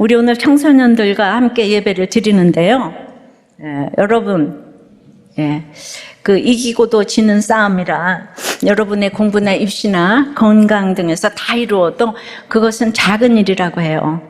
우리 오늘 청소년들과 함께 예배를 드리는데요. 여러분, 그 이기고도 지는 싸움이라 여러분의 공부나 입시나 건강 등에서 다 이루어도 그것은 작은 일이라고 해요.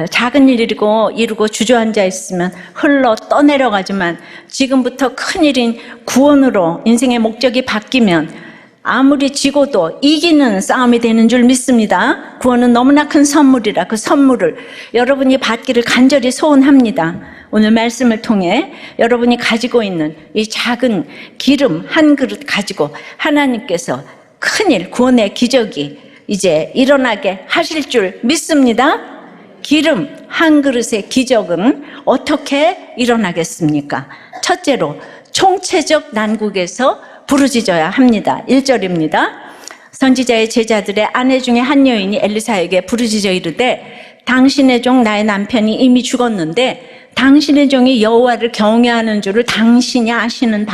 작은 일이고 이루고 주저앉아 있으면 흘러 떠내려가지만 지금부터 큰일인 구원으로 인생의 목적이 바뀌면 아무리 지고도 이기는 싸움이 되는 줄 믿습니다. 구원은 너무나 큰 선물이라 그 선물을 여러분이 받기를 간절히 소원합니다. 오늘 말씀을 통해 여러분이 가지고 있는 이 작은 기름 한 그릇 가지고 하나님께서 큰일, 구원의 기적이 이제 일어나게 하실 줄 믿습니다. 기름 한 그릇의 기적은 어떻게 일어나겠습니까? 첫째로 총체적 난국에서 부르짖어야 합니다. 1절입니다. 선지자의 제자들의 아내 중에 한 여인이 엘리사에게 부르짖어 이르되 당신의 종 나의 남편이 이미 죽었는데 당신의 종이 여호와를 경외하는 줄을 당신이 아시는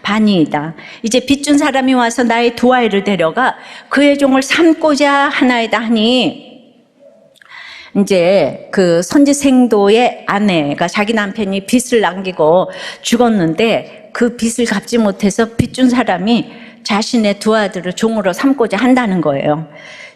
바니이다. 이제 빚준 사람이 와서 나의 두 아이를 데려가 그의 종을 삼고자 하나이다 하니 이제 그 선지생도의 아내가 자기 남편이 빚을 남기고 죽었는데 그 빚을 갚지 못해서 빚준 사람이 자신의 두 아들을 종으로 삼고자 한다는 거예요.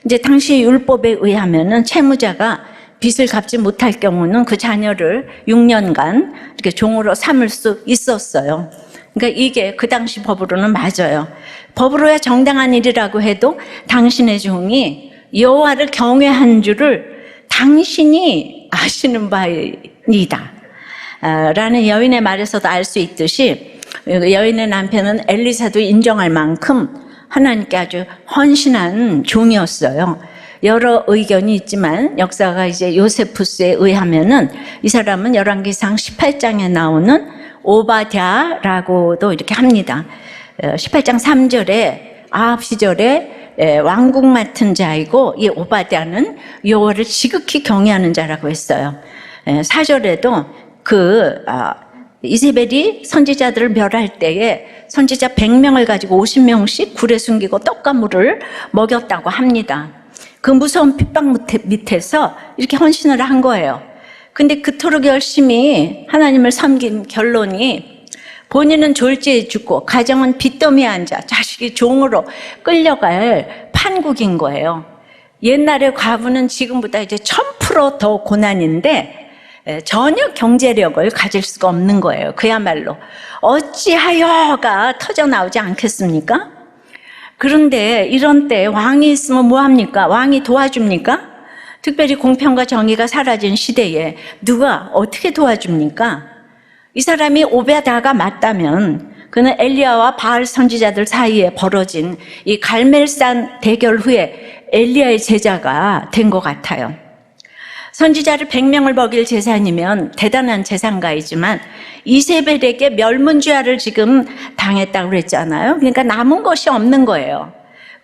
이제 당시 율법에 의하면은 채무자가 빚을 갚지 못할 경우는 그 자녀를 6년간 이렇게 종으로 삼을 수 있었어요. 그러니까 이게 그 당시 법으로는 맞아요. 법으로야 정당한 일이라고 해도 당신의 종이 여호와를 경외한 줄을 당신이 아시는 바이다 라는 여인의 말에서도 알 수 있듯이 여인의 남편은 엘리사도 인정할 만큼 하나님께 아주 헌신한 종이었어요. 여러 의견이 있지만 역사가 이제 요세푸스에 의하면은 이 사람은 열왕기상 18장에 나오는 오바댜라고도 이렇게 합니다. 18장 3절에 아합 시절에 왕국 맡은 자이고 이 오바댜는 여호와를 지극히 경외하는 자라고 했어요. 4절에도 이세벨이 선지자들을 멸할 때에 선지자 100명을 가지고 50명씩 굴에 숨기고 떡과 물을 먹였다고 합니다. 그 무서운 핍박 밑에서 이렇게 헌신을 한 거예요. 근데 그토록 열심히 하나님을 섬긴 결론이 본인은 졸지에 죽고 가정은 빚더미에 앉아 자식이 종으로 끌려갈 판국인 거예요. 옛날의 과부는 지금보다 이제 1000% 더 고난인데 전혀 경제력을 가질 수가 없는 거예요. 그야말로 어찌하여가 터져나오지 않겠습니까? 그런데 이런 때 왕이 있으면 뭐합니까? 왕이 도와줍니까? 특별히 공평과 정의가 사라진 시대에 누가 어떻게 도와줍니까? 이 사람이 오베다가 맞다면 그는 엘리야와 바알 선지자들 사이에 벌어진 이 갈멜산 대결 후에 엘리야의 제자가 된 것 같아요. 선지자를 100명을 먹일 재산이면 대단한 재산가이지만 이세벨에게 멸문죄를 지금 당했다고 그랬잖아요. 그러니까 남은 것이 없는 거예요.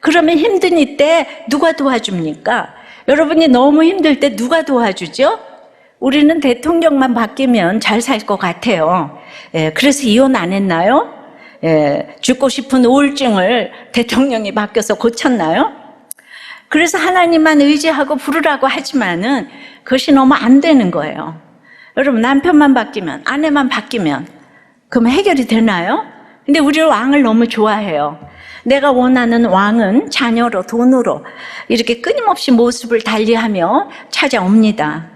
그러면 힘든 이때 누가 도와줍니까? 여러분이 너무 힘들 때 누가 도와주죠? 우리는 대통령만 바뀌면 잘 살 것 같아요. 그래서 이혼 안 했나요? 죽고 싶은 우울증을 대통령이 바뀌어서 고쳤나요? 그래서 하나님만 의지하고 부르라고 하지만은 그것이 너무 안 되는 거예요. 여러분 남편만 바뀌면 아내만 바뀌면 그럼 해결이 되나요? 근데 우리는 왕을 너무 좋아해요. 내가 원하는 왕은 자녀로 돈으로 이렇게 끊임없이 모습을 달리하며 찾아옵니다.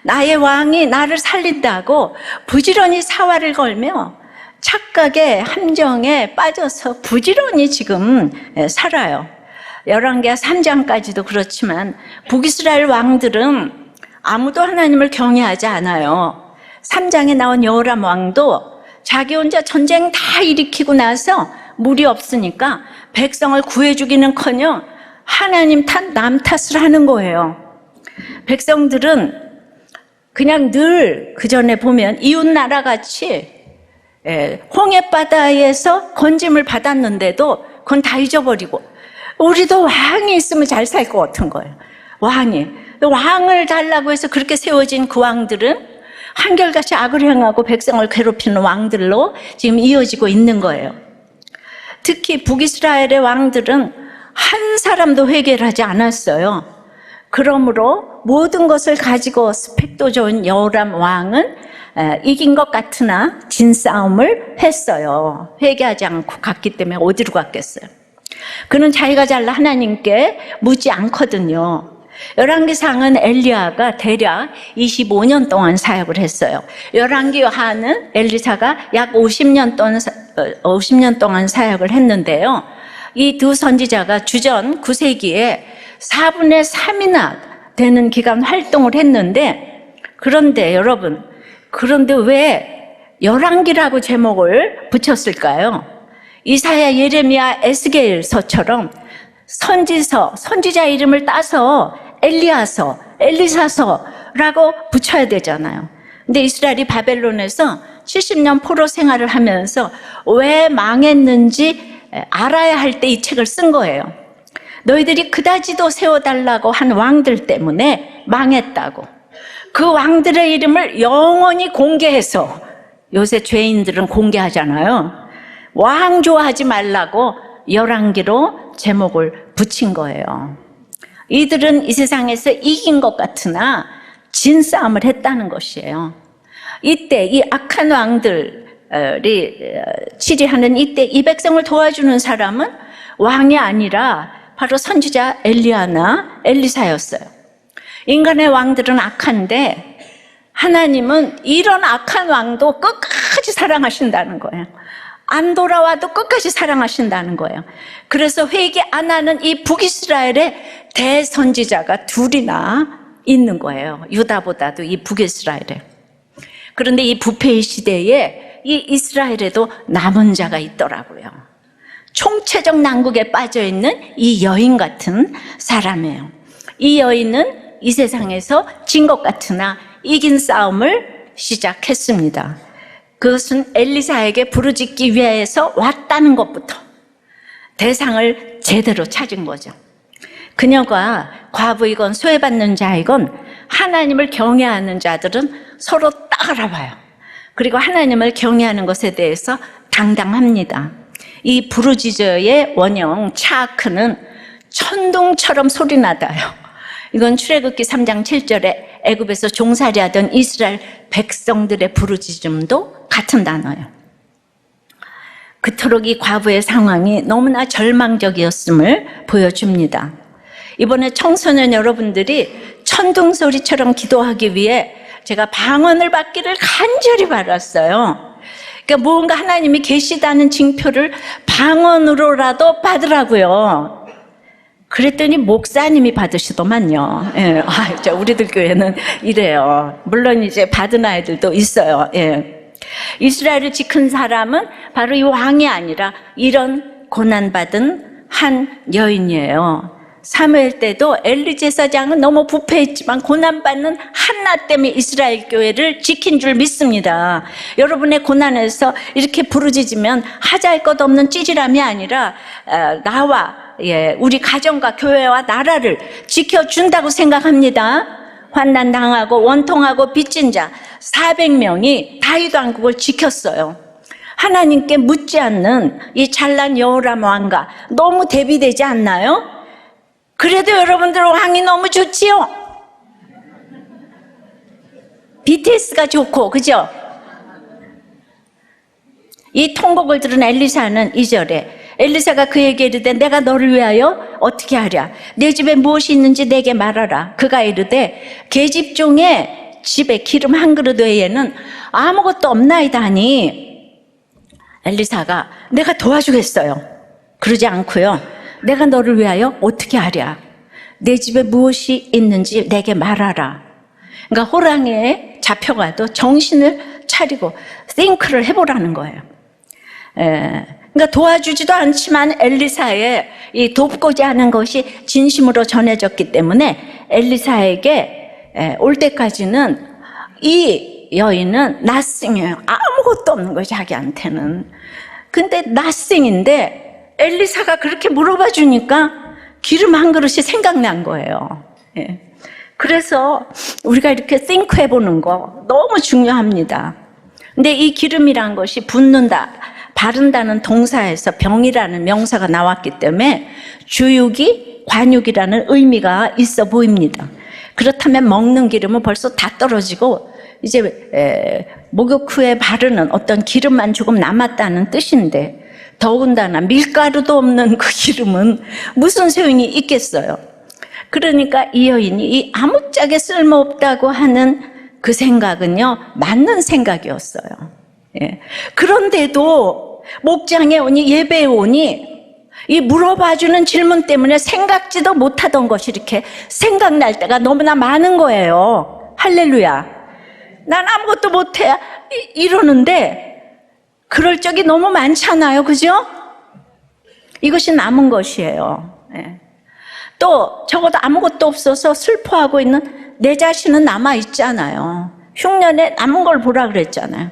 나의 왕이 나를 살린다고 부지런히 사활을 걸며 착각의 함정에 빠져서 부지런히 지금 살아요. 열왕기하 3장까지도 그렇지만 북이스라엘 왕들은 아무도 하나님을 경외하지 않아요. 3장에 나온 여호람 왕도 자기 혼자 전쟁 다 일으키고 나서 물이 없으니까 백성을 구해주기는커녕 하나님 탓, 남 탓을 하는 거예요. 백성들은 그냥 늘 그전에 보면 이웃나라같이 홍해바다에서 건짐을 받았는데도 그건 다 잊어버리고 우리도 왕이 있으면 잘 살 것 같은 거예요. 왕을 달라고 해서 그렇게 세워진 그 왕들은 한결같이 악을 행하고 백성을 괴롭히는 왕들로 지금 이어지고 있는 거예요. 특히 북이스라엘의 왕들은 한 사람도 회개를 하지 않았어요. 그러므로 모든 것을 가지고 스펙도 좋은 여호람 왕은 이긴 것 같으나 진싸움을 했어요. 회개하지 않고 갔기 때문에 어디로 갔겠어요? 그는 자기가 잘나 하나님께 묻지 않거든요. 열왕기상은 엘리야가 대략 25년 동안 사역을 했어요. 열왕기하는 엘리사가 약 50년 동안 사역을 했는데요. 이 두 선지자가 주전 9세기에 4분의 3이나 되는 기간 활동을 했는데, 그런데 여러분, 그런데 왜 열왕기라고 제목을 붙였을까요? 이사야, 예레미야, 에스겔서처럼 선지자 이름을 따서 엘리야서, 엘리사서라고 붙여야 되잖아요. 근데 이스라엘이 바벨론에서 70년 포로 생활을 하면서 왜 망했는지 알아야 할 때 이 책을 쓴 거예요. 너희들이 그다지도 세워달라고 한 왕들 때문에 망했다고. 그 왕들의 이름을 영원히 공개해서, 요새 죄인들은 공개하잖아요. 왕 좋아하지 말라고 열왕기로 제목을 붙인 거예요. 이들은 이 세상에서 이긴 것 같으나 진 싸움을 했다는 것이에요. 이때 이 악한 왕들이 치리하는 이때 이 백성을 도와주는 사람은 왕이 아니라 바로 선지자 엘리야나 엘리사였어요. 인간의 왕들은 악한데 하나님은 이런 악한 왕도 끝까지 사랑하신다는 거예요. 안 돌아와도 끝까지 사랑하신다는 거예요. 그래서 회개 안 하는 이 북이스라엘의 대선지자가 둘이나 있는 거예요. 유다보다도 이 북이스라엘에. 그런데 이 부패의 시대에 이 이스라엘에도 남은 자가 있더라고요. 총체적 난국에 빠져있는 이 여인 같은 사람이에요. 이 여인은 이 세상에서 진 것 같으나 이긴 싸움을 시작했습니다. 그것은 엘리사에게 부르짖기 위해서 왔다는 것부터 대상을 제대로 찾은 거죠. 그녀가 과부이건 소외받는 자이건 하나님을 경외하는 자들은 서로 딱 알아봐요. 그리고 하나님을 경외하는 것에 대해서 당당합니다. 이 부르짖어의 원형 차크는 천둥처럼 소리나다요. 이건 출애굽기 3장 7절에 애굽에서 종살이하던 이스라엘 백성들의 부르짖음도 같은 단어예요. 그토록 이 과부의 상황이 너무나 절망적이었음을 보여줍니다. 이번에 청소년 여러분들이 천둥 소리처럼 기도하기 위해 제가 방언을 받기를 간절히 바랐어요. 그러니까 뭔가 하나님이 계시다는 징표를 방언으로라도 받으라고요. 그랬더니 목사님이 받으시더만요. 예. 우리들 교회는 이래요. 물론 이제 받은 아이들도 있어요. 예. 이스라엘을 지킨 사람은 바로 이 왕이 아니라 이런 고난받은 한 여인이에요. 사무엘 때도 엘리 제사장은 너무 부패했지만 고난받는 한나 때문에 이스라엘 교회를 지킨 줄 믿습니다. 여러분의 고난에서 이렇게 부르짖으면 하잘 것 없는 찌질함이 아니라 나와 우리 가정과 교회와 나라를 지켜준다고 생각합니다. 환난 당하고 원통하고 빚진 자 400명이 다윗 왕국을 지켰어요. 하나님께 묻지 않는 이 잘난 여호람 왕과 너무 대비되지 않나요? 그래도 여러분들 왕이 너무 좋지요? BTS가 좋고, 그죠? 이 통곡을 들은 엘리사는 2절에 엘리사가 그에게 이르되 내가 너를 위하여 어떻게 하랴? 내 집에 무엇이 있는지 내게 말하라. 그가 이르되 계집종의 집에 기름 한 그릇 외에는 아무것도 없나이다 하니 엘리사가 내가 도와주겠어요. 그러지 않고요. 내가 너를 위하여 어떻게 하랴? 내 집에 무엇이 있는지 내게 말하라. 그러니까 호랑이에 잡혀가도 정신을 차리고 think를 해보라는 거예요. 그러니까 도와주지도 않지만 엘리사의 이 돕고자 하는 것이 진심으로 전해졌기 때문에 엘리사에게 올 때까지는 이 여인은 nothing이에요. 아무것도 없는 거예요, 자기한테는. 근데 nothing인데 엘리사가 그렇게 물어봐 주니까 기름 한 그릇이 생각난 거예요. 그래서 우리가 이렇게 think 해보는 거 너무 중요합니다. 근데 이 기름이란 것이 붓는다, 바른다는 동사에서 병이라는 명사가 나왔기 때문에 주육이 관육이라는 의미가 있어 보입니다. 그렇다면 먹는 기름은 벌써 다 떨어지고 이제 목욕 후에 바르는 어떤 기름만 조금 남았다는 뜻인데, 더군다나 밀가루도 없는 그 기름은 무슨 소용이 있겠어요. 그러니까 이 여인이 이 아무짝에 쓸모없다고 하는 그 생각은요, 맞는 생각이었어요. 예. 그런데도 목장에 오니, 예배에 오니 이 물어봐주는 질문 때문에 생각지도 못하던 것이 이렇게 생각날 때가 너무나 많은 거예요. 할렐루야. 난 아무것도 못해 이러는데 그럴 적이 너무 많잖아요. 그죠? 이것이 남은 것이에요. 예. 또 적어도 아무것도 없어서 슬퍼하고 있는 내 자신은 남아있잖아요. 흉년에 남은 걸 보라 그랬잖아요.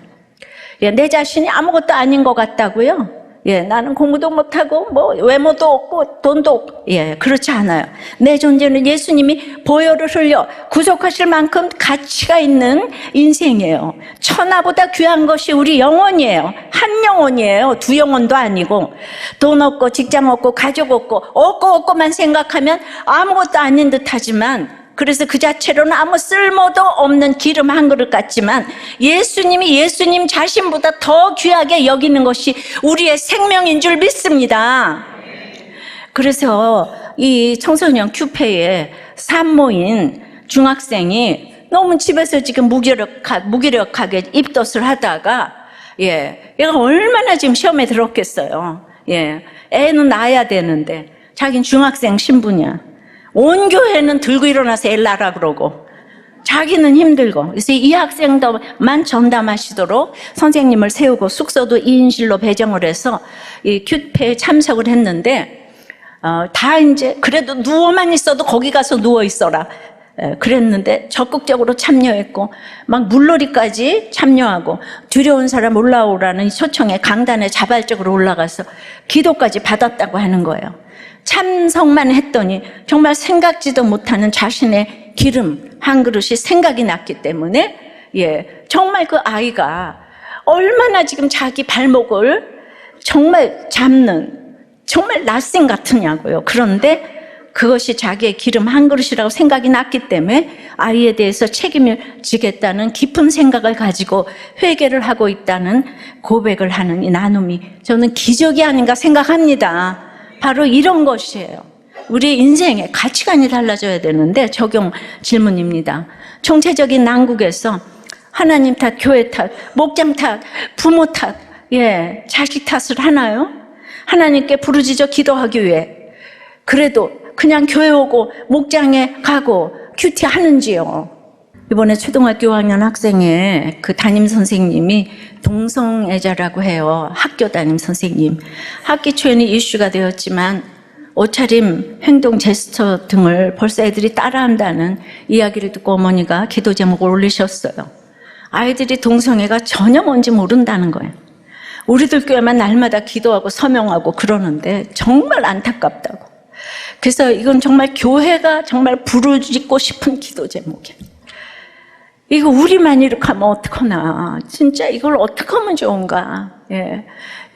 예, 내 자신이 아무것도 아닌 것 같다고요? 예, 나는 공부도 못하고 뭐 외모도 없고 돈도 없고, 예, 그렇지 않아요. 내 존재는 예수님이 보혈을 흘려 구속하실 만큼 가치가 있는 인생이에요. 천하보다 귀한 것이 우리 영혼이에요. 한 영혼이에요. 두 영혼도 아니고. 돈 없고 직장 없고 가족 없고만 생각하면 아무것도 아닌 듯 하지만, 그래서 그 자체로는 아무 쓸모도 없는 기름 한 그릇 같지만 예수님이 예수님 자신보다 더 귀하게 여기는 것이 우리의 생명인 줄 믿습니다. 그래서 이 청소년 큐페에 산모인 중학생이 너무 집에서 지금 무기력하게 입덧을 하다가, 예, 얘가 얼마나 지금 시험에 들었겠어요. 예, 애는 낳아야 되는데 자기는 중학생 신분이야. 온 교회는 들고 일어나서 애를 낳으라 그러고 자기는 힘들고, 그래서 이 학생도만 전담하시도록 선생님을 세우고 숙소도 2인실로 배정을 해서 이 큐페에 참석을 했는데, 다 이제 그래도 누워만 있어도 거기 가서 누워 있어라 그랬는데 적극적으로 참여했고 막 물놀이까지 참여하고 두려운 사람 올라오라는 초청에 강단에 자발적으로 올라가서 기도까지 받았다고 하는 거예요. 참석만 했더니 정말 생각지도 못하는 자신의 기름 한 그릇이 생각이 났기 때문에, 예, 정말 그 아이가 얼마나 지금 자기 발목을 정말 잡는 정말 낫생 같으냐고요. 그런데 그것이 자기의 기름 한 그릇이라고 생각이 났기 때문에 아이에 대해서 책임을 지겠다는 깊은 생각을 가지고 회개를 하고 있다는 고백을 하는 이 나눔이 저는 기적이 아닌가 생각합니다. 바로 이런 것이에요. 우리 인생의 가치관이 달라져야 되는데 적용 질문입니다. 총체적인 난국에서 하나님 탓, 교회 탓, 목장 탓, 부모 탓, 예, 자식 탓을 하나요? 하나님께 부르짖어 기도하기 위해 그래도 그냥 교회 오고 목장에 가고 큐티 하는지요? 이번에 초등학교 5학년 학생의 그 담임 선생님이 동성애자라고 해요. 학교 담임 선생님. 학기 초에는 이슈가 되었지만 옷차림, 행동, 제스처 등을 벌써 애들이 따라한다는 이야기를 듣고 어머니가 기도 제목을 올리셨어요. 아이들이 동성애가 전혀 뭔지 모른다는 거예요. 우리들 교회만 날마다 기도하고 서명하고 그러는데 정말 안타깝다고. 그래서 이건 정말 교회가 정말 부르짖고 싶은 기도 제목이에요. 이거 우리만 이렇게 하면 어떡하나. 진짜 이걸 어떻게 하면 좋은가. 예.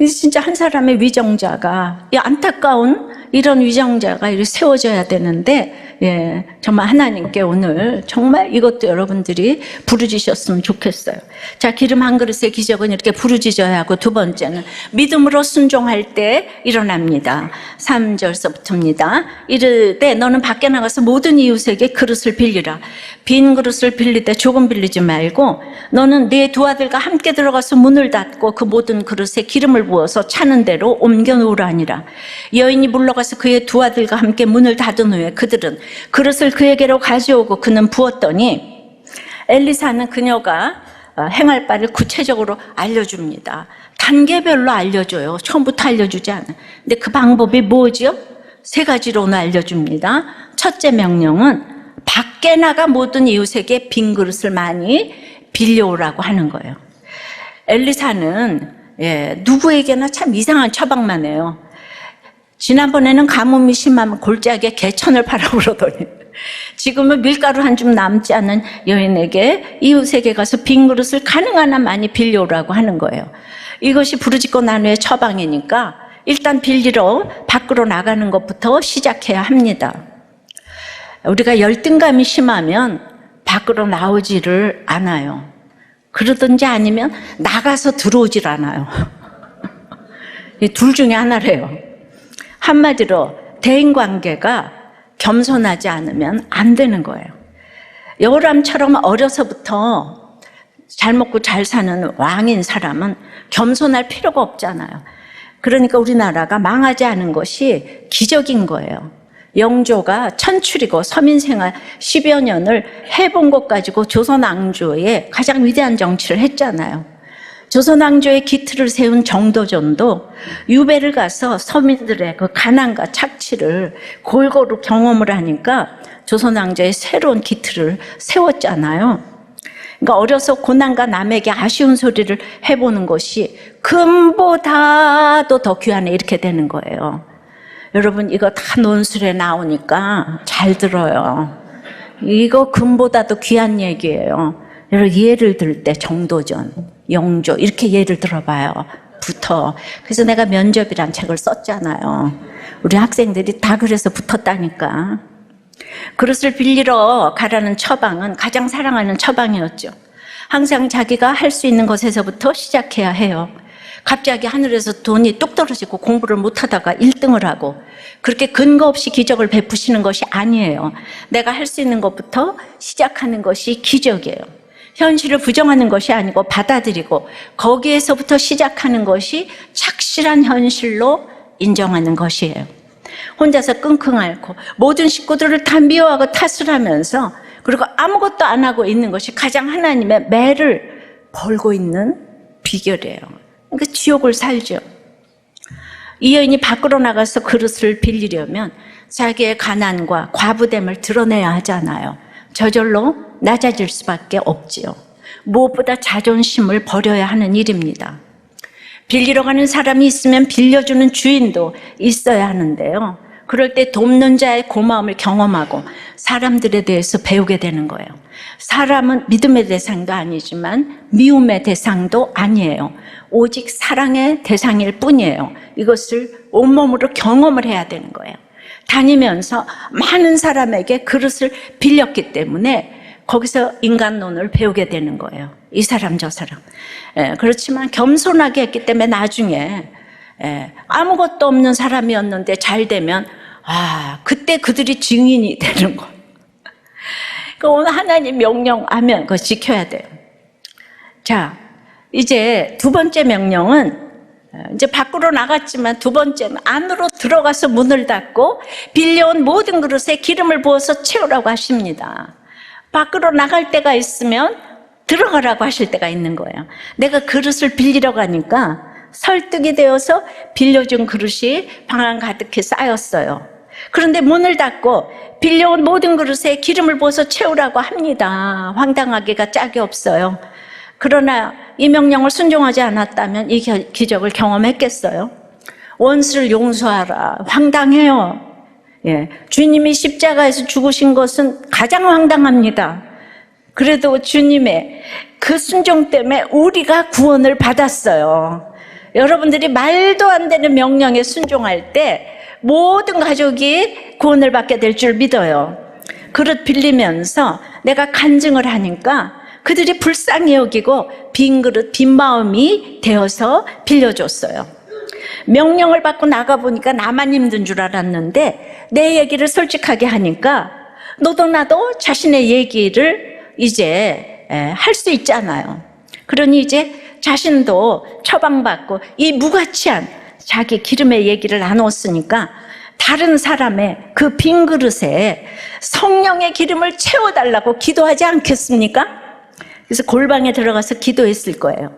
진짜 한 사람의 위정자가, 이 안타까운 이런 위정자가 이렇게 세워져야 되는데, 예. 정말 하나님께 오늘 정말 이것도 여러분들이 부르짖으셨으면 좋겠어요. 자, 기름 한 그릇의 기적은 이렇게 부르짖어야 하고, 두 번째는 믿음으로 순종할 때 일어납니다. 3절서부터입니다. 이르되 너는 밖에 나가서 모든 이웃에게 그릇을 빌리라. 빈 그릇을 빌릴 때 조금 빌리지 말고 너는 네 두 아들과 함께 들어가서 문을 닫고 그 모든 그릇에 기름을 부어서 차는 대로 옮겨 놓으라니라. 여인이 물러가서 그의 두 아들과 함께 문을 닫은 후에 그들은 그릇을 그에게로 가져오고 그는 부었더니 엘리사는 그녀가 행할 바를 구체적으로 알려줍니다. 단계별로 알려줘요. 처음부터 알려주지 않아요. 근데 그 방법이 뭐죠? 세 가지로 오늘 알려줍니다. 첫째 명령은 밖에 나가 모든 이웃에게 빈 그릇을 많이 빌려오라고 하는 거예요. 엘리사는, 예, 누구에게나 참 이상한 처방만 해요. 지난번에는 가뭄이 심하면 골짜기에 개천을 파라 그러더니 지금은 밀가루 한 줌 남지 않은 여인에게 이웃에게 가서 빈 그릇을 가능한 한 많이 빌려오라고 하는 거예요. 이것이 부르짖고 나누의 처방이니까 일단 빌리러 밖으로 나가는 것부터 시작해야 합니다. 우리가 열등감이 심하면 밖으로 나오지를 않아요. 그러든지 아니면 나가서 들어오질 않아요. 둘 중에 하나래요. 한마디로 대인관계가 겸손하지 않으면 안 되는 거예요. 여호람처럼 어려서부터 잘 먹고 잘 사는 왕인 사람은 겸손할 필요가 없잖아요. 그러니까 우리나라가 망하지 않은 것이 기적인 거예요. 영조가 천출이고 서민생활 10여 년을 해본 것 가지고 조선왕조의 가장 위대한 정치를 했잖아요. 조선왕조의 기틀을 세운 정도전도 유배를 가서 서민들의 그 가난과 착취를 골고루 경험을 하니까 조선왕조의 새로운 기틀을 세웠잖아요. 그러니까 어려서 고난과 남에게 아쉬운 소리를 해보는 것이 금보다도 더 귀하네, 이렇게 되는 거예요. 여러분, 이거 다 논술에 나오니까 잘 들어요. 이거 금보다도 귀한 얘기예요. 여러분, 예를 들 때 정도전, 영조 이렇게 예를 들어봐요. 붙어. 그래서 내가 면접이란 책을 썼잖아요. 우리 학생들이 다 그래서 붙었다니까. 그릇을 빌리러 가라는 처방은 가장 사랑하는 처방이었죠. 항상 자기가 할 수 있는 것에서부터 시작해야 해요. 갑자기 하늘에서 돈이 뚝 떨어지고 공부를 못하다가 1등을 하고 그렇게 근거 없이 기적을 베푸시는 것이 아니에요. 내가 할 수 있는 것부터 시작하는 것이 기적이에요. 현실을 부정하는 것이 아니고 받아들이고 거기에서부터 시작하는 것이 착실한 현실로 인정하는 것이에요. 혼자서 끙끙 앓고 모든 식구들을 다 미워하고 탓을 하면서 그리고 아무것도 안 하고 있는 것이 가장 하나님의 매를 벌고 있는 비결이에요. 그러니까 지옥을 살죠. 이 여인이 밖으로 나가서 그릇을 빌리려면 자기의 가난과 과부됨을 드러내야 하잖아요. 저절로 낮아질 수밖에 없지요. 무엇보다 자존심을 버려야 하는 일입니다. 빌리러 가는 사람이 있으면 빌려주는 주인도 있어야 하는데요. 그럴 때 돕는 자의 고마움을 경험하고 사람들에 대해서 배우게 되는 거예요. 사람은 믿음의 대상도 아니지만 미움의 대상도 아니에요. 오직 사랑의 대상일 뿐이에요. 이것을 온몸으로 경험을 해야 되는 거예요. 다니면서 많은 사람에게 그릇을 빌렸기 때문에 거기서 인간론을 배우게 되는 거예요. 이 사람 저 사람. 그렇지만 겸손하게 했기 때문에 나중에 아무것도 없는 사람이었는데 잘 되면 그때 그들이 증인이 되는 거예요. 그러니까 오늘 하나님 명령하면 그거 지켜야 돼요. 자, 이제 두 번째 명령은 이제 밖으로 나갔지만 두 번째는 안으로 들어가서 문을 닫고 빌려온 모든 그릇에 기름을 부어서 채우라고 하십니다. 밖으로 나갈 때가 있으면 들어가라고 하실 때가 있는 거예요. 내가 그릇을 빌리러 가니까 설득이 되어서 빌려준 그릇이 방 안 가득히 쌓였어요. 그런데 문을 닫고 빌려온 모든 그릇에 기름을 부어서 채우라고 합니다. 황당하기가 짝이 없어요. 그러나 이 명령을 순종하지 않았다면 이 기적을 경험했겠어요? 원수를 용서하라. 황당해요. 주님이 십자가에서 죽으신 것은 가장 황당합니다. 그래도 주님의 그 순종 때문에 우리가 구원을 받았어요. 여러분들이 말도 안 되는 명령에 순종할 때 모든 가족이 구원을 받게 될 줄 믿어요. 그릇 빌리면서 내가 간증을 하니까 그들이 불쌍히 여기고 빈 그릇, 빈 마음이 되어서 빌려줬어요. 명령을 받고 나가보니까 나만 힘든 줄 알았는데 내 얘기를 솔직하게 하니까 너도 나도 자신의 얘기를 이제 할 수 있잖아요. 그러니 이제 자신도 처방받고 이 무가치한 자기 기름의 얘기를 나눴으니까 다른 사람의 그 빈 그릇에 성령의 기름을 채워달라고 기도하지 않겠습니까? 그래서 골방에 들어가서 기도했을 거예요.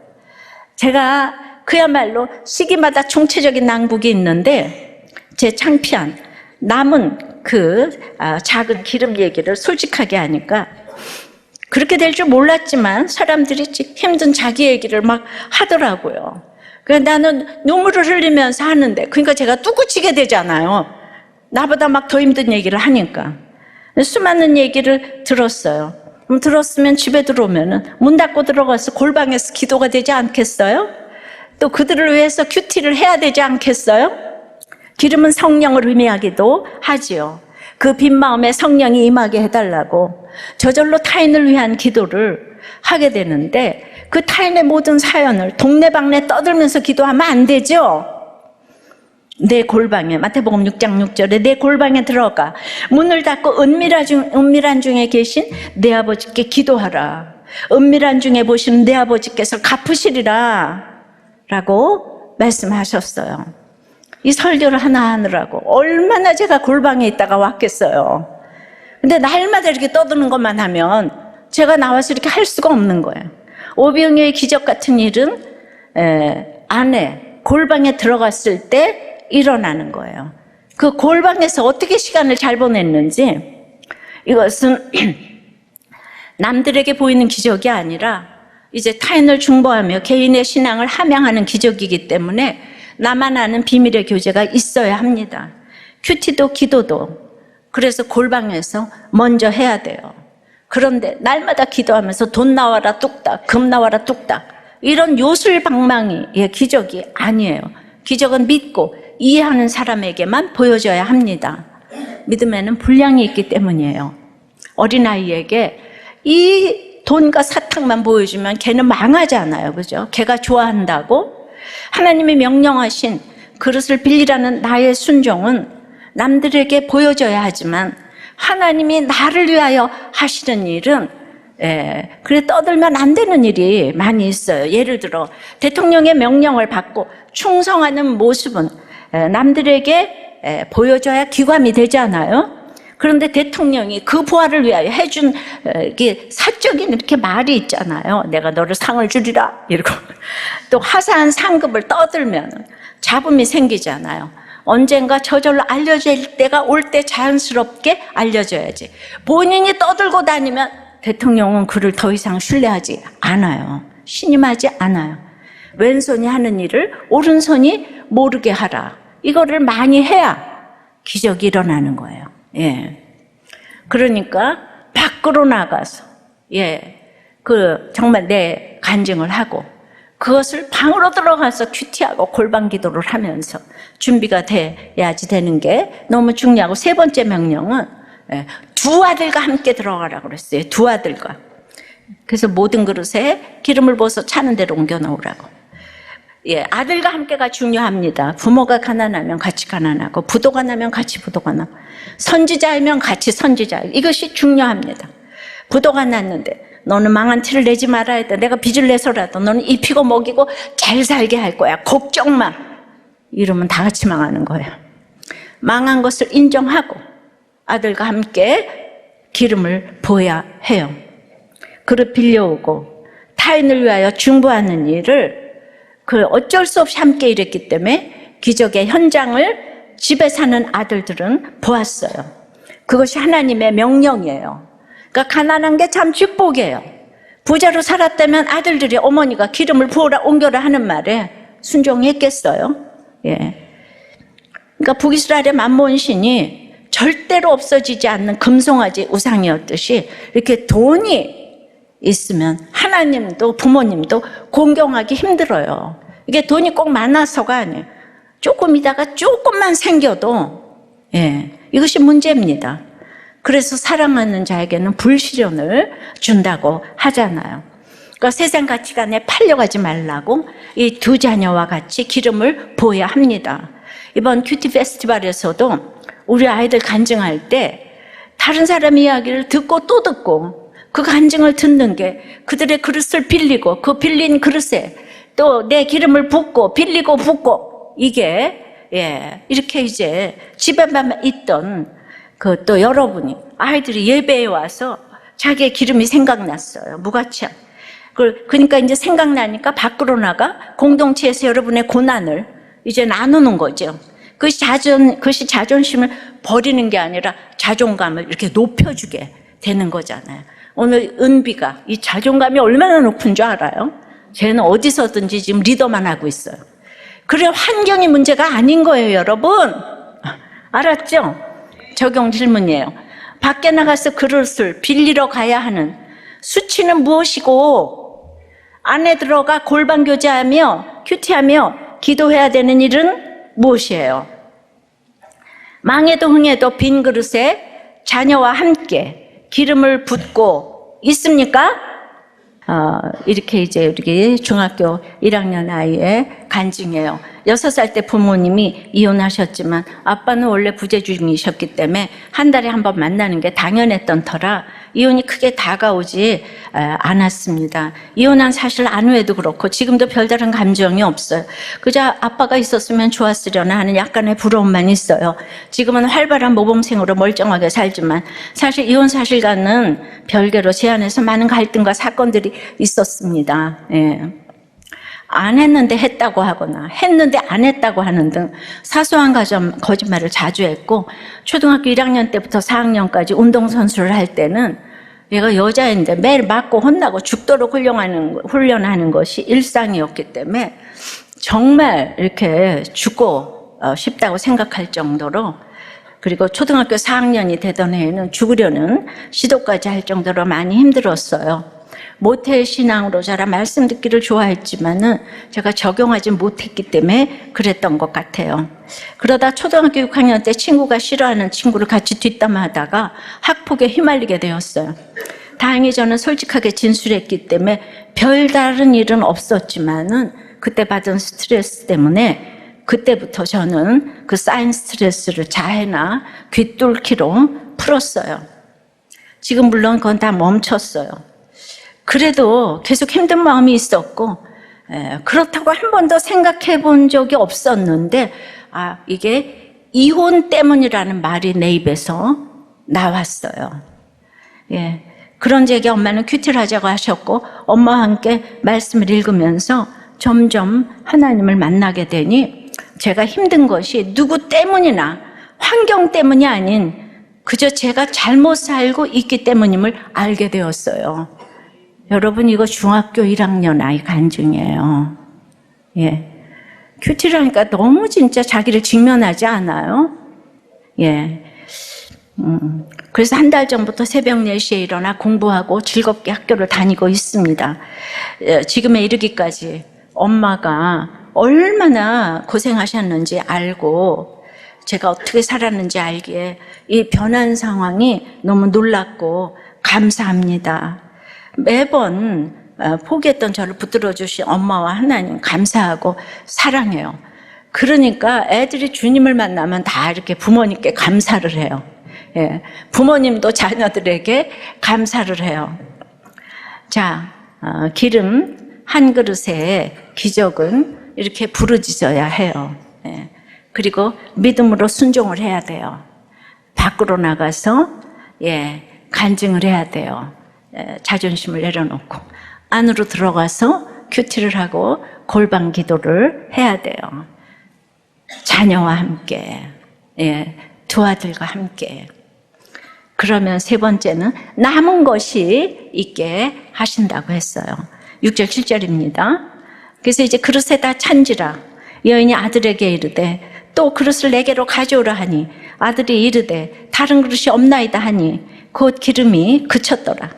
제가 그야말로 시기마다 총체적인 낭북이 있는데 제 창피한 남은 그 작은 기름 얘기를 솔직하게 하니까 그렇게 될 줄 몰랐지만 사람들이 힘든 자기 얘기를 막 하더라고요. 그래서 나는 눈물을 흘리면서 하는데 그러니까 제가 뚜꾸치게 되잖아요. 나보다 막 더 힘든 얘기를 하니까. 수많은 얘기를 들었어요. 그럼 들었으면 집에 들어오면 문 닫고 들어가서 골방에서 기도가 되지 않겠어요? 또 그들을 위해서 큐티를 해야 되지 않겠어요? 기름은 성령을 의미하기도 하지요. 그 빈 마음에 성령이 임하게 해달라고 저절로 타인을 위한 기도를 하게 되는데, 그 타인의 모든 사연을 동네방네 떠들면서 기도하면 안 되죠. 내 골방에, 마태복음 6장 6절에 내 골방에 들어가 문을 닫고 은밀한 중에 계신 내 아버지께 기도하라. 은밀한 중에 보시는 내 아버지께서 갚으시리라 라고 말씀하셨어요. 이 설교를 하나 하느라고 얼마나 제가 골방에 있다가 왔겠어요. 근데 날마다 이렇게 떠드는 것만 하면 제가 나와서 이렇게 할 수가 없는 거예요. 오병이어의 기적 같은 일은 안에 골방에 들어갔을 때 일어나는 거예요. 그 골방에서 어떻게 시간을 잘 보냈는지, 이것은 남들에게 보이는 기적이 아니라 이제 타인을 중보하며 개인의 신앙을 함양하는 기적이기 때문에 나만 아는 비밀의 교제가 있어야 합니다. 큐티도 기도도 그래서 골방에서 먼저 해야 돼요. 그런데 날마다 기도하면서 돈 나와라 뚝딱, 금 나와라 뚝딱, 이런 요술방망이의 기적이 아니에요. 기적은 믿고 이해하는 사람에게만 보여져야 합니다. 믿음에는 분량이 있기 때문이에요. 어린아이에게 이 돈과 사탕만 보여주면 걔는 망하잖아요. 그죠? 걔가 좋아한다고. 하나님이 명령하신 그릇을 빌리라는 나의 순종은 남들에게 보여줘야 하지만, 하나님이 나를 위하여 하시는 일은 그래 떠들면 안 되는 일이 많이 있어요. 예를 들어 대통령의 명령을 받고 충성하는 모습은 남들에게 보여줘야 귀감이 되잖아요. 그런데 대통령이 그 부하를 위하여 해준 이게 사적인 이렇게 말이 있잖아요. 내가 너를 상을 주리라 이러고 또 화사한 상급을 떠들면 잡음이 생기잖아요. 언젠가 저절로 알려질 때가 올 때 자연스럽게 알려져야지. 본인이 떠들고 다니면 대통령은 그를 더 이상 신뢰하지 않아요. 신임하지 않아요. 왼손이 하는 일을 오른손이 모르게 하라. 이거를 많이 해야 기적이 일어나는 거예요. 예. 그러니까 밖으로 나가서 정말 내 간증을 하고 그것을 방으로 들어가서 큐티하고 골방 기도를 하면서 준비가 돼야지 되는 게 너무 중요하고, 세 번째 명령은 두 아들과 함께 들어가라고 그랬어요. 두 아들과. 그래서 모든 그릇에 기름을 부어서 차는 대로 옮겨 놓으라고. 아들과 함께가 중요합니다. 부모가 가난하면 같이 가난하고, 부도가 나면 같이 부도가 나고, 선지자이면 같이 선지자. 이것이 중요합니다. 부도가 났는데 너는 망한 티를 내지 말아야 돼. 내가 빚을 내서라도 너는 입히고 먹이고 잘 살게 할 거야. 걱정 마. 이러면 다 같이 망하는 거예요. 망한 것을 인정하고 아들과 함께 기름을 부어야 해요. 그릇 빌려오고 타인을 위하여 중보하는 일을 어쩔 수 없이 함께 일했기 때문에 기적의 현장을 집에 사는 아들들은 보았어요. 그것이 하나님의 명령이에요. 그러니까 가난한 게 참 축복이에요. 부자로 살았다면 아들들이 어머니가 기름을 부어라 옮겨라 하는 말에 순종했겠어요? 그러니까 북이스라엘의 만몬신이 절대로 없어지지 않는 금송아지 우상이었듯이, 이렇게 돈이 있으면 하나님도 부모님도 공경하기 힘들어요. 이게 돈이 꼭 많아서가 아니에요. 조금이다가 조금만 생겨도 이것이 문제입니다. 그래서 사랑하는 자에게는 불시련을 준다고 하잖아요. 그러니까 세상 가치관에 팔려가지 말라고 이 두 자녀와 같이 기름을 부어야 합니다. 이번 큐티 페스티벌에서도 우리 아이들 간증할 때 다른 사람 이야기를 듣고 또 듣고 그 간증을 듣는 게 그들의 그릇을 빌리고 그 빌린 그릇에 또 내 기름을 붓고 빌리고 붓고, 이게 이렇게 이제 집에만 있던 또 여러분이 아이들이 예배에 와서 자기의 기름이 생각났어요. 무가치한. 그러니까 이제 생각나니까 밖으로 나가 공동체에서 여러분의 고난을 이제 나누는 거죠. 그것이 자존심을 버리는 게 아니라 자존감을 이렇게 높여주게 되는 거잖아요. 오늘 은비가 이 자존감이 얼마나 높은 줄 알아요? 쟤는 어디서든지 지금 리더만 하고 있어요. 그래, 환경이 문제가 아닌 거예요, 여러분. 알았죠? 적용 질문이에요. 밖에 나가서 그릇을 빌리러 가야 하는 수치는 무엇이고, 안에 들어가 골방 교제하며 큐티하며 기도해야 되는 일은 무엇이에요? 망해도 흥해도 빈 그릇에 자녀와 함께 기름을 붓고 있습니까? 이렇게 이제 우리 중학교 1학년 아이의 간증이에요. 6살 때 부모님이 이혼하셨지만 아빠는 원래 부재 중이셨기 때문에 한 달에 한 번 만나는 게 당연했던 터라 이혼이 크게 다가오지 않았습니다. 이혼한 사실 안 후에도 그렇고 지금도 별다른 감정이 없어요. 그저 아빠가 있었으면 좋았으려나 하는 약간의 부러움만 있어요. 지금은 활발한 모범생으로 멀쩡하게 살지만 사실 이혼 사실과는 별개로 제 안에서 많은 갈등과 사건들이 있었습니다. 예. 안 했는데 했다고 하거나 했는데 안 했다고 하는 등 사소한 거짓말을 자주 했고, 초등학교 1학년 때부터 4학년까지 운동선수를 할 때는 얘가 여자인데 매일 맞고 혼나고 죽도록 훈련하는 것이 일상이었기 때문에 정말 이렇게 죽고 싶다고 생각할 정도로, 그리고 초등학교 4학년이 되던 해에는 죽으려는 시도까지 할 정도로 많이 힘들었어요. 모태 신앙으로 자라 말씀 듣기를 좋아했지만은 제가 적용하지 못했기 때문에 그랬던 것 같아요. 그러다 초등학교 6학년 때 친구가 싫어하는 친구를 같이 뒷담화하다가 학폭에 휘말리게 되었어요. 다행히 저는 솔직하게 진술했기 때문에 별다른 일은 없었지만은 그때 받은 스트레스 때문에 그때부터 저는 그 쌓인 스트레스를 자해나 귀뚫기로 풀었어요. 지금 물론 그건 다 멈췄어요. 그래도 계속 힘든 마음이 있었고, 그렇다고 한 번도 생각해 본 적이 없었는데, 이게 이혼 때문이라는 말이 내 입에서 나왔어요. 예. 그런 적에 엄마는 큐티를 하자고 하셨고, 엄마와 함께 말씀을 읽으면서 점점 하나님을 만나게 되니, 제가 힘든 것이 누구 때문이나 환경 때문이 아닌 그저 제가 잘못 살고 있기 때문임을 알게 되었어요. 여러분, 이거 중학교 1학년 아이 간증이에요. 예. 큐티를 하니까 너무 진짜 자기를 직면하지 않아요? 예. 그래서 한 달 전부터 새벽 4시에 일어나 공부하고 즐겁게 학교를 다니고 있습니다. 지금에 이르기까지 엄마가 얼마나 고생하셨는지 알고 제가 어떻게 살았는지 알기에 이 변한 상황이 너무 놀랍고 감사합니다. 매번 포기했던 저를 붙들어 주신 엄마와 하나님 감사하고 사랑해요. 그러니까 애들이 주님을 만나면 다 이렇게 부모님께 감사를 해요. 예, 부모님도 자녀들에게 감사를 해요. 자, 기름 한 그릇의 기적은 이렇게 부르짖어야 해요. 예, 그리고 믿음으로 순종을 해야 돼요. 밖으로 나가서 간증을 해야 돼요. 자존심을 내려놓고 안으로 들어가서 큐티를 하고 골방 기도를 해야 돼요. 자녀와 함께, 두 아들과 함께. 그러면 세 번째는 남은 것이 있게 하신다고 했어요. 6절 7절입니다. 그래서 이제 그릇에다 찬지라 여인이 아들에게 이르되 또 그릇을 내게로 가져오라 하니 아들이 이르되 다른 그릇이 없나이다 하니 곧 기름이 그쳤더라.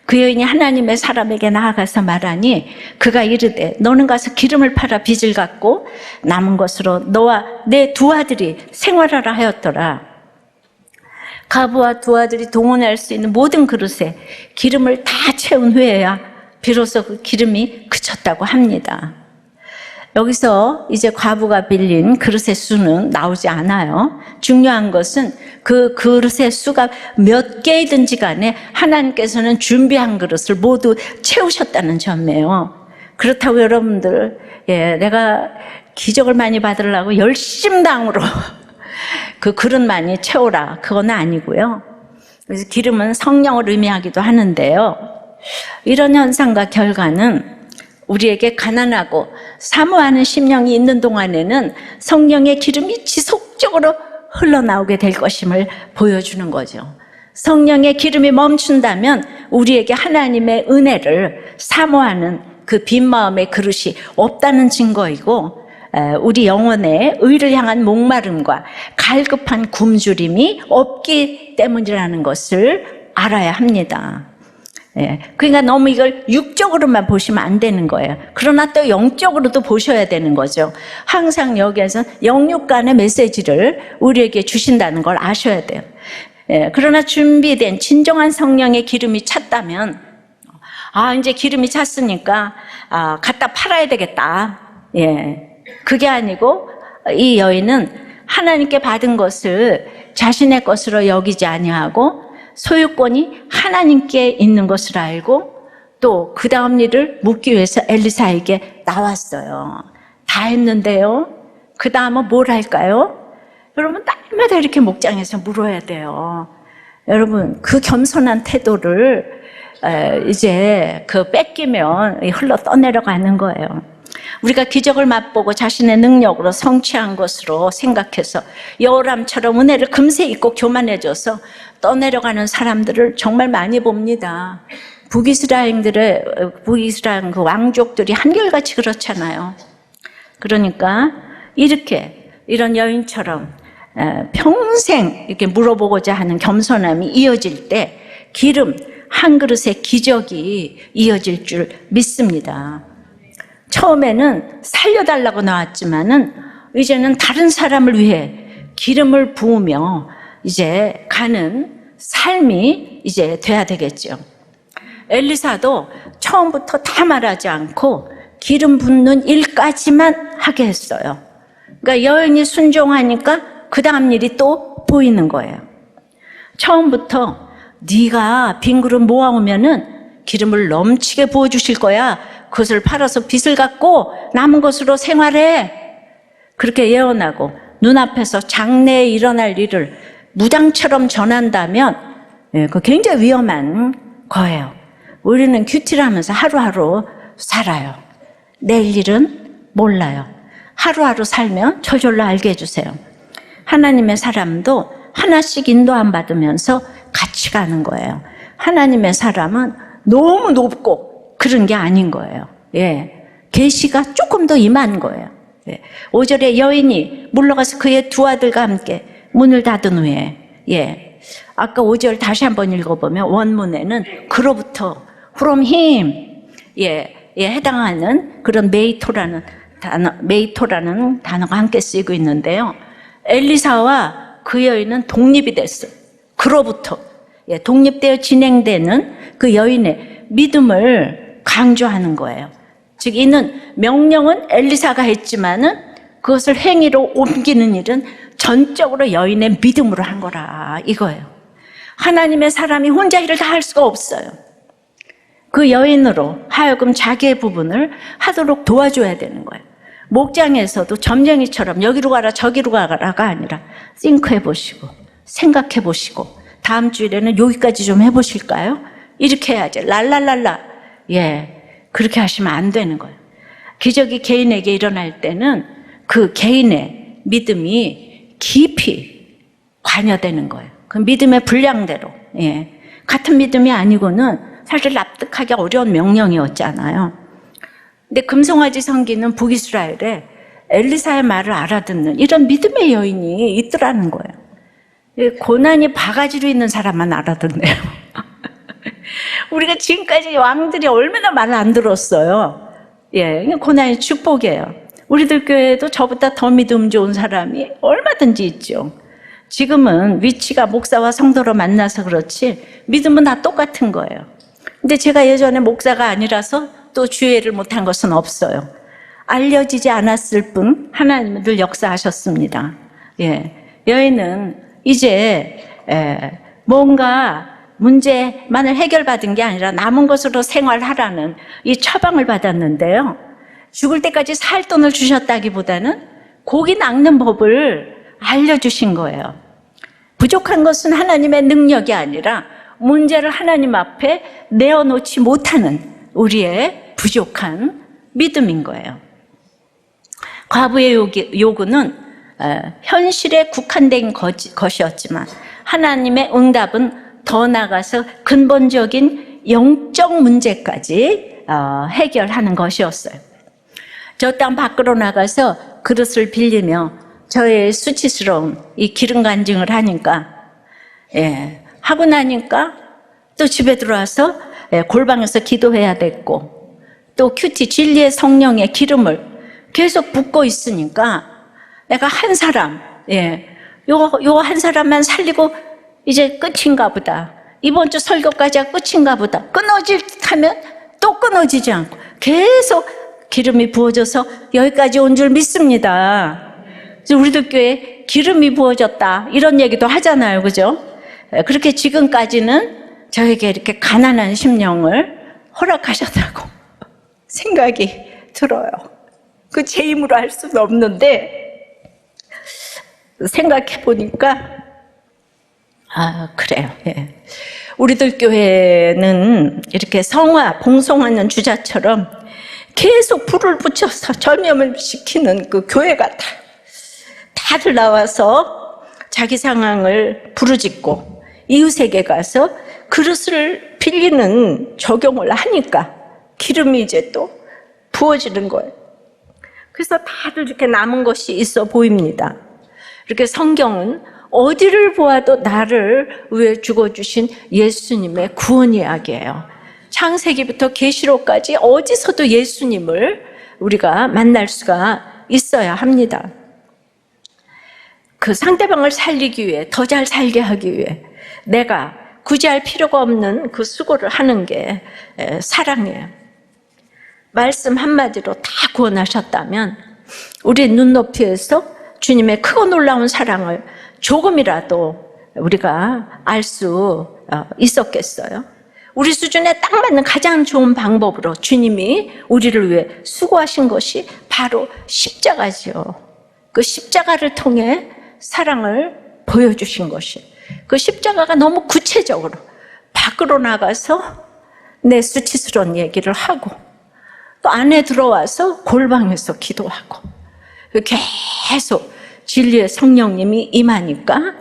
그 여인이 하나님의 사람에게 나아가서 말하니 그가 이르되 너는 가서 기름을 팔아 빚을 갚고 남은 것으로 너와 내 두 아들이 생활하라 하였더라. 가부와 두 아들이 동원할 수 있는 모든 그릇에 기름을 다 채운 후에야 비로소 그 기름이 그쳤다고 합니다. 여기서 이제 과부가 빌린 그릇의 수는 나오지 않아요. 중요한 것은 그 그릇의 수가 몇 개이든지 간에 하나님께서는 준비한 그릇을 모두 채우셨다는 점이에요. 그렇다고 여러분들, 내가 기적을 많이 받으려고 열심당으로 그 그릇 많이 채우라, 그건 아니고요. 그래서 기름은 성령을 의미하기도 하는데요. 이런 현상과 결과는 우리에게 가난하고 사모하는 심령이 있는 동안에는 성령의 기름이 지속적으로 흘러나오게 될 것임을 보여주는 거죠. 성령의 기름이 멈춘다면 우리에게 하나님의 은혜를 사모하는 그 빈 마음의 그릇이 없다는 증거이고, 우리 영혼의 의를 향한 목마름과 갈급한 굶주림이 없기 때문이라는 것을 알아야 합니다. 예, 그러니까 너무 이걸 육적으로만 보시면 안 되는 거예요. 그러나 또 영적으로도 보셔야 되는 거죠. 항상 여기에서 영육 간의 메시지를 우리에게 주신다는 걸 아셔야 돼요. 예, 그러나 준비된 진정한 성령의 기름이 찼다면, 이제 기름이 찼으니까 갖다 팔아야 되겠다. 예, 그게 아니고 이 여인은 하나님께 받은 것을 자신의 것으로 여기지 아니하고 소유권이 하나님께 있는 것을 알고 또 그 다음 일을 묻기 위해서 엘리사에게 나왔어요. 다 했는데요. 그 다음은 뭘 할까요? 여러분, 날마다 이렇게 목장에서 물어야 돼요. 여러분, 그 겸손한 태도를 이제 뺏기면 흘러 떠내려가는 거예요. 우리가 기적을 맛보고 자신의 능력으로 성취한 것으로 생각해서 여호람처럼 은혜를 금세 잊고 교만해져서 떠내려가는 사람들을 정말 많이 봅니다. 북이스라엘 그 왕족들이 한결같이 그렇잖아요. 그러니까 이런 여인처럼 평생 이렇게 물어보고자 하는 겸손함이 이어질 때 기름 한 그릇의 기적이 이어질 줄 믿습니다. 처음에는 살려달라고 나왔지만은 이제는 다른 사람을 위해 기름을 부으며 이제 가는 삶이 이제 돼야 되겠죠. 엘리사도 처음부터 다 말하지 않고 기름 붓는 일까지만 하게 했어요. 그러니까 여인이 순종하니까 그 다음 일이 또 보이는 거예요. 처음부터 네가 빈 그릇 모아오면은 기름을 넘치게 부어주실 거야. 그것을 팔아서 빚을 갚고 남은 것으로 생활해. 그렇게 예언하고 눈앞에서 장래에 일어날 일을 무당처럼 전한다면 그 굉장히 위험한 거예요. 우리는 큐티하면서 하루하루 살아요. 내일 일은 몰라요. 하루하루 살면 저절로 알게 해주세요. 하나님의 사람도 하나씩 인도함 받으면서 같이 가는 거예요. 하나님의 사람은 너무 높고 그런 게 아닌 거예요. 예, 계시가 조금 더 임한 거예요. 예, 5절에 여인이 물러가서 그의 두 아들과 함께 문을 닫은 후에, 예, 아까 5절 다시 한번 읽어보면 원문에는 그로부터 from him, 해당하는 그런 메이토라는 단어가 함께 쓰이고 있는데요. 엘리사와 그 여인은 독립이 됐어요. 그로부터 독립되어 진행되는 그 여인의 믿음을 강조하는 거예요. 즉 이는 명령은 엘리사가 했지만은 그것을 행위로 옮기는 일은 전적으로 여인의 믿음으로 한 거라 이거예요. 하나님의 사람이 혼자 일을 다 할 수가 없어요. 그 여인으로 하여금 자기의 부분을 하도록 도와줘야 되는 거예요. 목장에서도 점쟁이처럼 여기로 가라 저기로 가라가 아니라 싱크해 보시고 생각해 보시고 다음 주일에는 여기까지 좀 해보실까요? 이렇게 해야지. 랄랄랄라. 그렇게 하시면 안 되는 거예요. 기적이 개인에게 일어날 때는 그 개인의 믿음이 깊이 관여되는 거예요. 그 믿음의 분량대로. 같은 믿음이 아니고는 사실 납득하기 어려운 명령이었잖아요. 근데 금송아지 성기는 북이스라엘에 엘리사의 말을 알아듣는 이런 믿음의 여인이 있더라는 거예요. 고난이 바가지로 있는 사람만 알아듣네요. 우리가 지금까지 왕들이 얼마나 말을 안 들었어요. 고난이 축복이에요. 우리들 교회에도 저보다 더 믿음 좋은 사람이 얼마든지 있죠. 지금은 위치가 목사와 성도로 만나서 그렇지 믿음은 다 똑같은 거예요. 근데 제가 예전에 목사가 아니라서 또 주의를 못한 것은 없어요. 알려지지 않았을 뿐 하나님은 늘 역사하셨습니다. 여인은 이제 뭔가 문제만을 해결받은 게 아니라 남은 것으로 생활하라는 이 처방을 받았는데요. 죽을 때까지 살 돈을 주셨다기보다는 고기 낚는 법을 알려주신 거예요. 부족한 것은 하나님의 능력이 아니라 문제를 하나님 앞에 내어놓지 못하는 우리의 부족한 믿음인 거예요. 과부의 요구는 현실에 국한된 것이었지만 하나님의 응답은 더 나아가서 근본적인 영적 문제까지 해결하는 것이었어요. 저 땅 밖으로 나가서 그릇을 빌리며 저의 수치스러운 이 기름 간증을 하니까 하고 나니까 또 집에 들어와서 골방에서 기도해야 됐고, 또 큐티 진리의 성령의 기름을 계속 붓고 있으니까 내가 한 사람, 요 한 사람만 살리고 이제 끝인가 보다. 이번 주 설교까지가 끝인가 보다. 끊어질 듯 하면 또 끊어지지 않고 계속 기름이 부어져서 여기까지 온 줄 믿습니다. 우리들 교회에 기름이 부어졌다 이런 얘기도 하잖아요, 그죠? 그렇게 지금까지는 저에게 이렇게 가난한 심령을 허락하셨다고 생각이 들어요. 그 제 힘으로 할 수는 없는데 생각해 보니까 그래요. 우리들 교회는 이렇게 성화, 봉송하는 주자처럼 계속 불을 붙여서 전염을 시키는 그 교회 같아요. 다들 나와서 자기 상황을 부르짖고 이웃에게 가서 그릇을 빌리는 적용을 하니까 기름이 이제 또 부어지는 거예요. 그래서 다들 이렇게 남은 것이 있어 보입니다. 이렇게 성경은 어디를 보아도 나를 위해 죽어주신 예수님의 구원 이야기예요. 창세기부터 계시록까지 어디서도 예수님을 우리가 만날 수가 있어야 합니다. 그 상대방을 살리기 위해, 더 잘 살게 하기 위해 내가 굳이 할 필요가 없는 그 수고를 하는 게 사랑이에요. 말씀 한마디로 다 구원하셨다면 우리 눈높이에서 주님의 크고 놀라운 사랑을 조금이라도 우리가 알 수 있었겠어요? 우리 수준에 딱 맞는 가장 좋은 방법으로 주님이 우리를 위해 수고하신 것이 바로 십자가지요. 그 십자가를 통해 사랑을 보여주신 것이, 그 십자가가 너무 구체적으로 밖으로 나가서 내 수치스러운 얘기를 하고 또 안에 들어와서 골방에서 기도하고 계속 진리의 성령님이 임하니까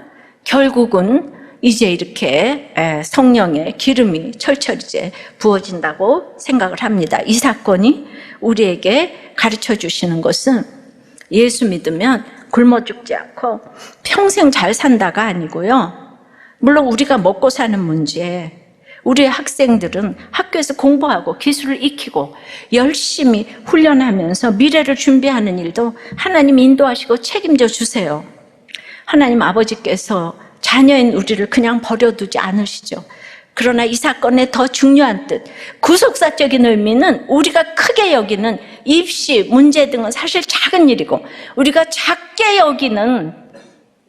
결국은 이제 이렇게 성령의 기름이 철철 이제 부어진다고 생각을 합니다. 이 사건이 우리에게 가르쳐 주시는 것은 예수 믿으면 굶어 죽지 않고 평생 잘 산다가 아니고요. 물론 우리가 먹고 사는 문제, 우리의 학생들은 학교에서 공부하고 기술을 익히고 열심히 훈련하면서 미래를 준비하는 일도 하나님 인도하시고 책임져 주세요. 하나님 아버지께서 자녀인 우리를 그냥 버려두지 않으시죠. 그러나 이 사건의 더 중요한 뜻, 구속사적인 의미는 우리가 크게 여기는 입시, 문제 등은 사실 작은 일이고 우리가 작게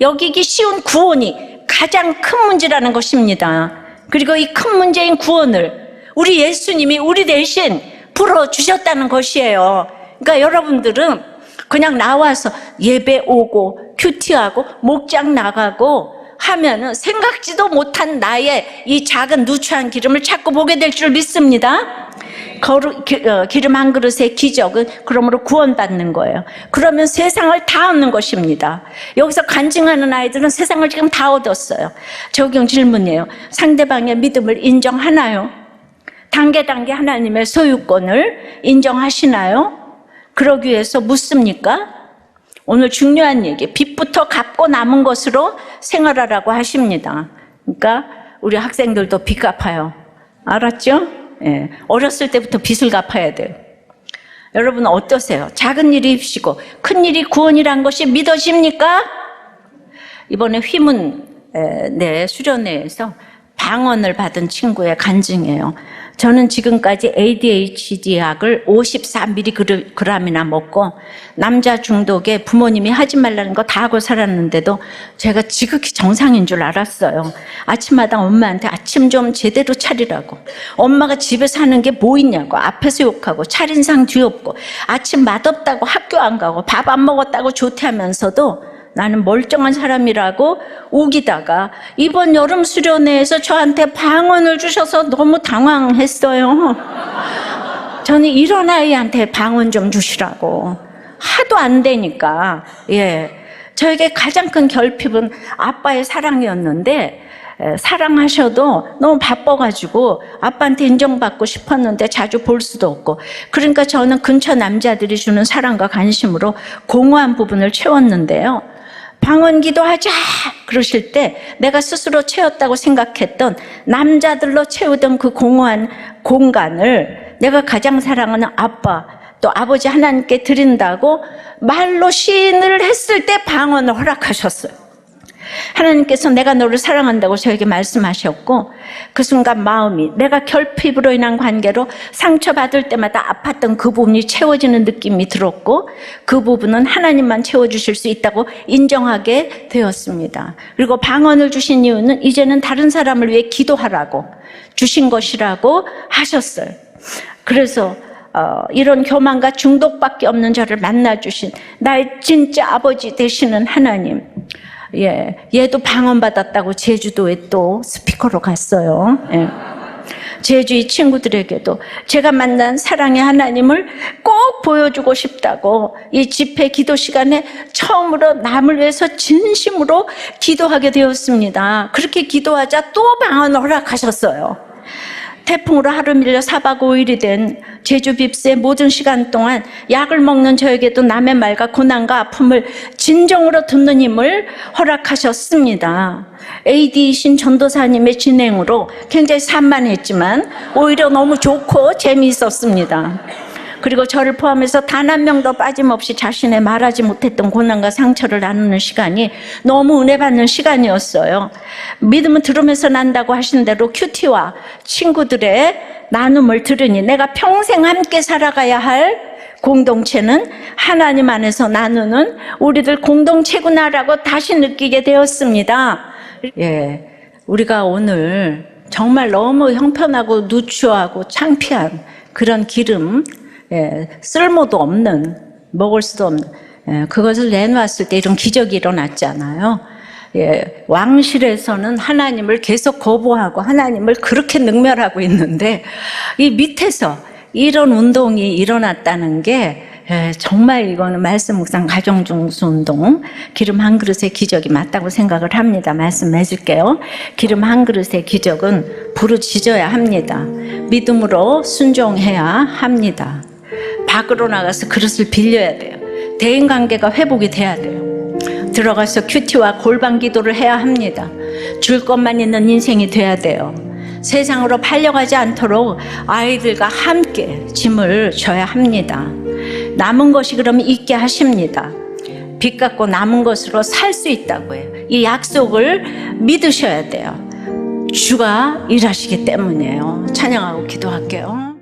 여기기 쉬운 구원이 가장 큰 문제라는 것입니다. 그리고 이 큰 문제인 구원을 우리 예수님이 우리 대신 풀어주셨다는 것이에요. 그러니까 여러분들은 그냥 나와서 예배 오고 큐티하고 목장 나가고 하면은 생각지도 못한 나의 이 작은 누추한 기름을 자꾸 보게 될 줄 믿습니다. 기름 한 그릇의 기적은 그러므로 구원받는 거예요. 그러면 세상을 다 얻는 것입니다. 여기서 간증하는 아이들은 세상을 지금 다 얻었어요. 적용 질문이에요. 상대방의 믿음을 인정하나요? 단계 하나님의 소유권을 인정하시나요? 그러기 위해서 묻습니까? 오늘 중요한 얘기, 빚부터 갚고 남은 것으로 생활하라고 하십니다. 그러니까 우리 학생들도 빚 갚아요. 알았죠? 예. 어렸을 때부터 빚을 갚아야 돼요. 여러분 어떠세요? 작은 일이 입시고 큰 일이 구원이란 것이 믿어집니까? 이번에 휘문 수련회에서 방언을 받은 친구의 간증이에요. 저는 지금까지 ADHD 약을 54mg이나 먹고 남자 중독에 부모님이 하지 말라는 거 다 하고 살았는데도 제가 지극히 정상인 줄 알았어요. 아침마다 엄마한테 아침 좀 제대로 차리라고. 엄마가 집에서 하는 게 뭐 있냐고. 앞에서 욕하고 차린상 뒤엎고 아침 맛없다고 학교 안 가고 밥 안 먹었다고 조퇴하면서도 나는 멀쩡한 사람이라고 우기다가 이번 여름 수련회에서 저한테 방언을 주셔서 너무 당황했어요. 저는 이런 아이한테 방언 좀 주시라고. 하도 안 되니까. 저에게 가장 큰 결핍은 아빠의 사랑이었는데 사랑하셔도 너무 바빠가지고 아빠한테 인정받고 싶었는데 자주 볼 수도 없고, 그러니까 저는 근처 남자들이 주는 사랑과 관심으로 공허한 부분을 채웠는데요. 방언 기도하자 그러실 때 내가 스스로 채웠다고 생각했던 남자들로 채우던 그 공허한 공간을 내가 가장 사랑하는 아빠 또 아버지 하나님께 드린다고 말로 시인을 했을 때 방언을 허락하셨어요. 하나님께서 내가 너를 사랑한다고 저에게 말씀하셨고, 그 순간 마음이 내가 결핍으로 인한 관계로 상처받을 때마다 아팠던 그 부분이 채워지는 느낌이 들었고, 그 부분은 하나님만 채워주실 수 있다고 인정하게 되었습니다. 그리고 방언을 주신 이유는 이제는 다른 사람을 위해 기도하라고 주신 것이라고 하셨어요. 그래서 이런 교만과 중독밖에 없는 저를 만나주신 나의 진짜 아버지 되시는 하나님, 얘도 방언받았다고 제주도에 또 스피커로 갔어요. 제주의 친구들에게도 제가 만난 사랑의 하나님을 꼭 보여주고 싶다고 이 집회 기도 시간에 처음으로 남을 위해서 진심으로 기도하게 되었습니다. 그렇게 기도하자 또 방언을 허락하셨어요. 태풍으로 하루 밀려 4박 5일이 된 제주 빕스의 모든 시간 동안 약을 먹는 저에게도 남의 말과 고난과 아픔을 진정으로 듣는 힘을 허락하셨습니다. AD이신 전도사님의 진행으로 굉장히 산만했지만 오히려 너무 좋고 재미있었습니다. 그리고 저를 포함해서 단 한 명도 빠짐없이 자신의 말하지 못했던 고난과 상처를 나누는 시간이 너무 은혜 받는 시간이었어요. 믿음은 들으면서 난다고 하신 대로 큐티와 친구들의 나눔을 들으니 내가 평생 함께 살아가야 할 공동체는 하나님 안에서 나누는 우리들 공동체구나라고 다시 느끼게 되었습니다. 우리가 오늘 정말 너무 형편하고 누추하고 창피한 그런 기름, 쓸모도 없는, 먹을 수도 없는, 그것을 내놓았을 때 이런 기적이 일어났잖아요. 왕실에서는 하나님을 계속 거부하고 하나님을 그렇게 능멸하고 있는데 이 밑에서 이런 운동이 일어났다는 게 정말 이거는 말씀 묵상 가정 중수 운동, 기름 한 그릇의 기적이 맞다고 생각을 합니다. 말씀해 줄게요. 기름 한 그릇의 기적은 부르짖어야 합니다. 믿음으로 순종해야 합니다. 밖으로 나가서 그릇을 빌려야 돼요. 대인관계가 회복이 돼야 돼요. 들어가서 큐티와 골방 기도를 해야 합니다. 줄 것만 있는 인생이 돼야 돼요. 세상으로 팔려가지 않도록 아이들과 함께 짐을 져야 합니다. 남은 것이 그러면 있게 하십니다. 빚 갚고 남은 것으로 살 수 있다고 해요. 이 약속을 믿으셔야 돼요. 주가 일하시기 때문이에요. 찬양하고 기도할게요.